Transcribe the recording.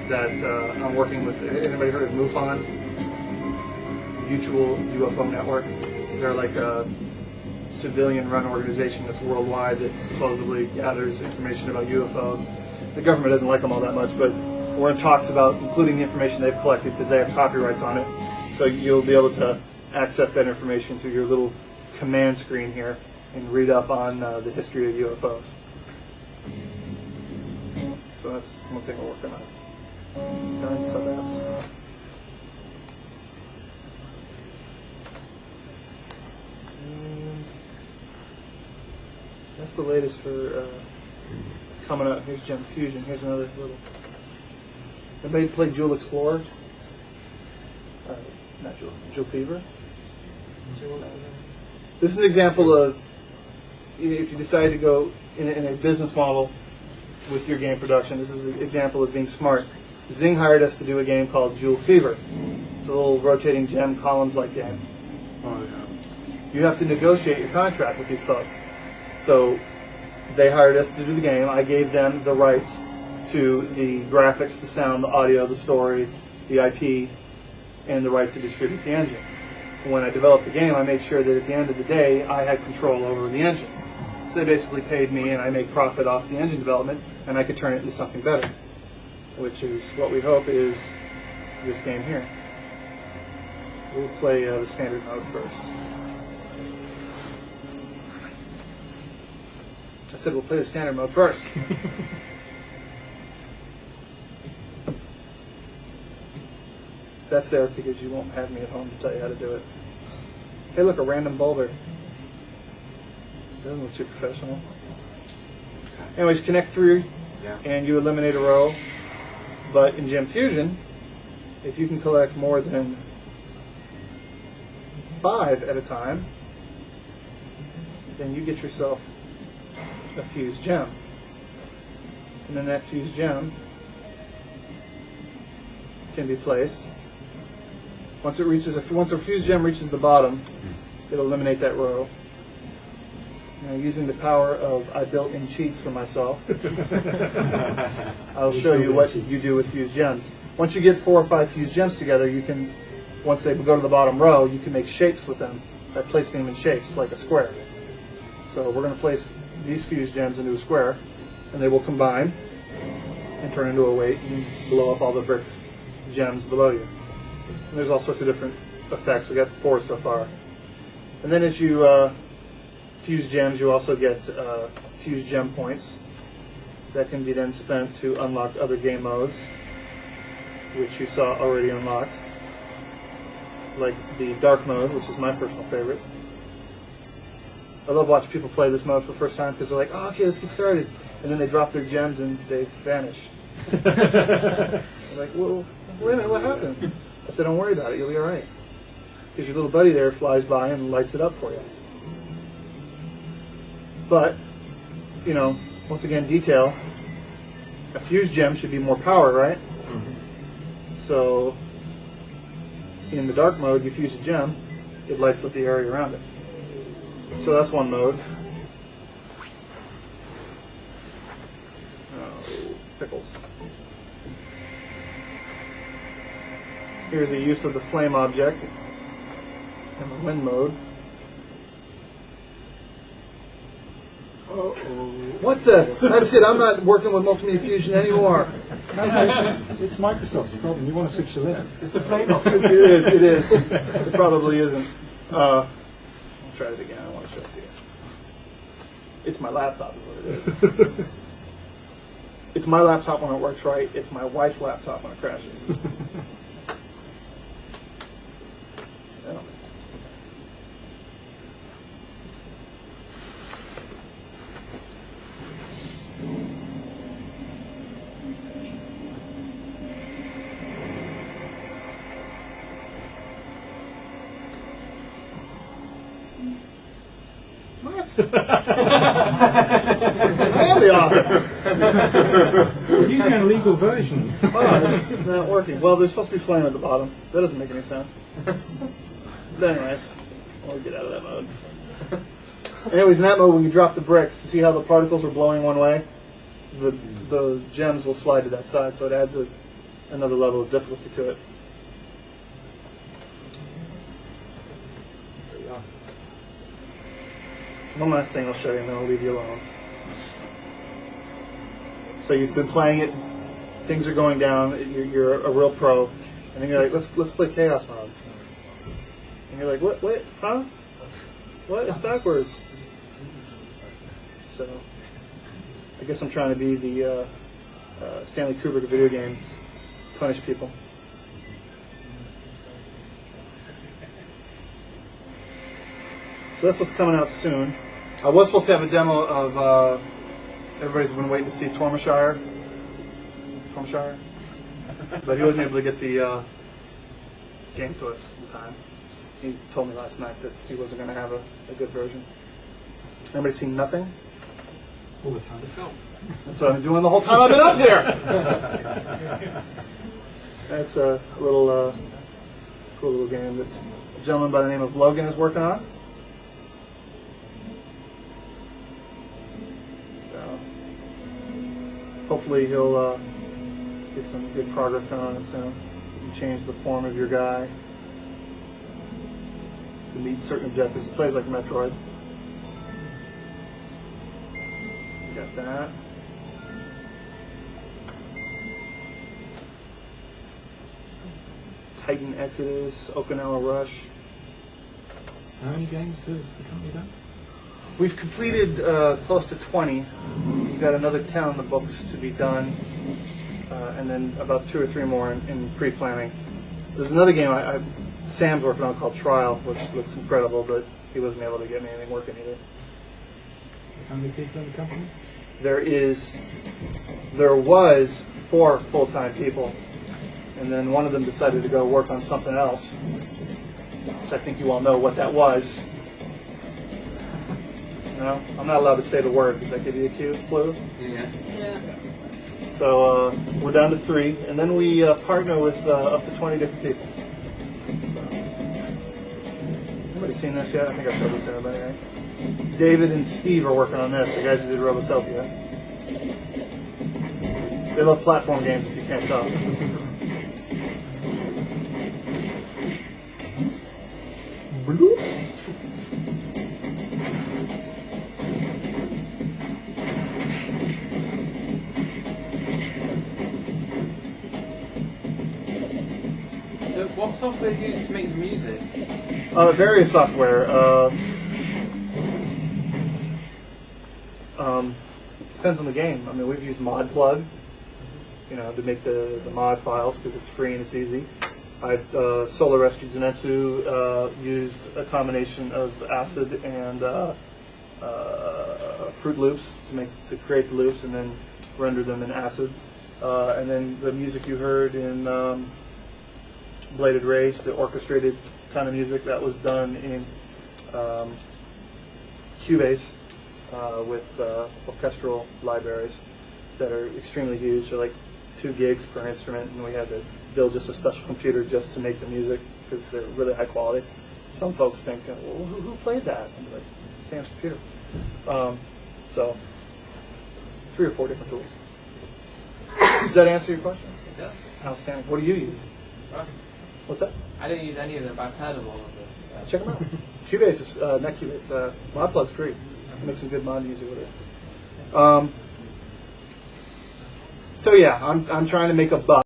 that I'm working with. Anybody heard of MUFON? Mutual UFO Network. They're like a civilian-run organization that's worldwide that supposedly gathers information about UFOs. The government doesn't like them all that much, but we're in talks about including the information they've collected because they have copyrights on it. So you'll be able to access that information through your little command screen here and read up on the history of UFOs. So that's one thing we're working on. Darn sub-apps. That's the latest for coming up. Here's Gem Fusion. Here's another little. Anybody play Jewel Explorer? Not Jewel. Jewel Fever. This is an example of if you decide to go in a business model with your game production. This is an example of being smart. Zing hired us to do a game called Jewel Fever. It's a little rotating gem columns-like game. Oh yeah. You have to negotiate your contract with these folks. So they hired us to do the game. I gave them the rights to the graphics, the sound, the audio, the story, the IP, and the right to distribute the engine. When I developed the game, I made sure that at the end of the day, I had control over the engine. So they basically paid me, and I made profit off the engine development, and I could turn it into something better, which is what we hope is this game here. We'll play the standard mode first. I said we'll play the standard mode first. That's there because you won't have me at home to tell you how to do it. Hey, look, a random boulder. Doesn't look too professional. Anyways, connect through, and you eliminate a row. But in Gem Fusion, if you can collect more than 5 at a time, then you get yourself a fused gem. And then that fused gem can be placed. Once a fused gem reaches the bottom, it'll eliminate that row. Now, using the power of I built-in cheats for myself, I'll show you what you do with fused gems. Once you get 4 or 5 fused gems together, you can, once they go to the bottom row, you can make shapes with them by placing them in shapes, like a square. So we're going to place these fused gems into a square, and they will combine and turn into a weight and blow up all the bricks, gems below you. And there's all sorts of different effects. We got 4 so far. And then as you fuse gems, you also get fused gem points that can be then spent to unlock other game modes, which you saw already unlocked, like the dark mode, which is my personal favorite. I love watching people play this mode for the first time because they're like, oh, okay, let's get started. And then they drop their gems and they vanish. I'm like, well, wait a minute, what happened? I said, don't worry about it, you'll be all right. Because your little buddy there flies by and lights it up for you. But, you know, once again, detail. A fused gem should be more power, right? Mm-hmm. So, in the dark mode, you fuse a gem, it lights up the area around it. So that's one mode. Oh, pickles. Here's a use of the flame object in the wind mode. Uh-oh. What the? That's it. I'm not working with Multimedia Fusion anymore. It's Microsoft's problem. You want to switch to Linux. It's the flame object. It is. It is. It probably isn't. I'll try it again. I want to show it to you. It's my laptop is what it is. It's my laptop when it works right. It's my wife's laptop when it crashes. Yeah. I am the author. We're using an illegal version. Oh, it's not working. Well, there's supposed to be flame at the bottom. That doesn't make any sense. But anyways, we'll get out of that mode. Anyways, in that mode, when you drop the bricks, see how the particles were blowing one way? The gems will slide to that side, so it adds a another level of difficulty to it. There we are. One last thing I'll show you, and then I'll leave you alone. So you've been playing it, things are going down, you're a real pro, and then you're like, let's play Chaos Mode. And you're like, what, wait, huh? What? It's backwards. So, I guess I'm trying to be the Stanley Kubrick of video games, punish people. So that's what's coming out soon. I was supposed to have a demo of, everybody's been waiting to see Tormshire, but he wasn't able to get the game to us in time. He told me last night that he wasn't going to have a good version. Anybody seen Nothing? All the time to film. That's what I've been doing the whole time I've been up here. That's a little cool little game that a gentleman by the name of Logan is working on. So hopefully he'll get some good progress going on it soon. You can change the form of your guy to meet certain objectives. It plays like Metroid. Got that. Titan Exodus, Okinawa Rush. How many games have the company done? We've completed close to 20. We've got another 10 on the books to be done, and then about 2 or 3 more in pre-planning. There's another game Sam's working on called Trial, which looks incredible, but he wasn't able to get me anything working either. How many people in the company? There was 4 full-time people, and then one of them decided to go work on something else, which I think you all know what that was. No, I'm not allowed to say the word. Does that give you a clue? Yeah. So we're down to 3, and then we partner with up to 20 different people. So, anybody seen this yet? I think I showed this to everybody, right? David and Steve are working on this, the guys who did Robotopia. They love platform games, if you can't tell. So what software is used to make the music? Various software. Depends on the game. I mean, we've used ModPlug, to make the mod files because it's free and it's easy. I've Solar Rescue Genetsu used a combination of Acid and Fruit Loops to create the loops and then render them in Acid. And then the music you heard in Bladed Rage, the orchestrated kind of music, that was done in Cubase with orchestral libraries that are extremely huge. They're like 2 gigs per instrument, and we had to build just a special computer just to make the music because they're really high quality. Some folks think, well, who played that? I'm like, Sam's computer. So 3 or 4 different tools. Does that answer your question? It does. Outstanding. What do you use? Right. What's that? I don't use any of them, but I've heard of all of them. Check them out. Cubase is not Cubase. ModPlug's free. You can make some good mod music with it. So yeah, I'm trying to make a buck.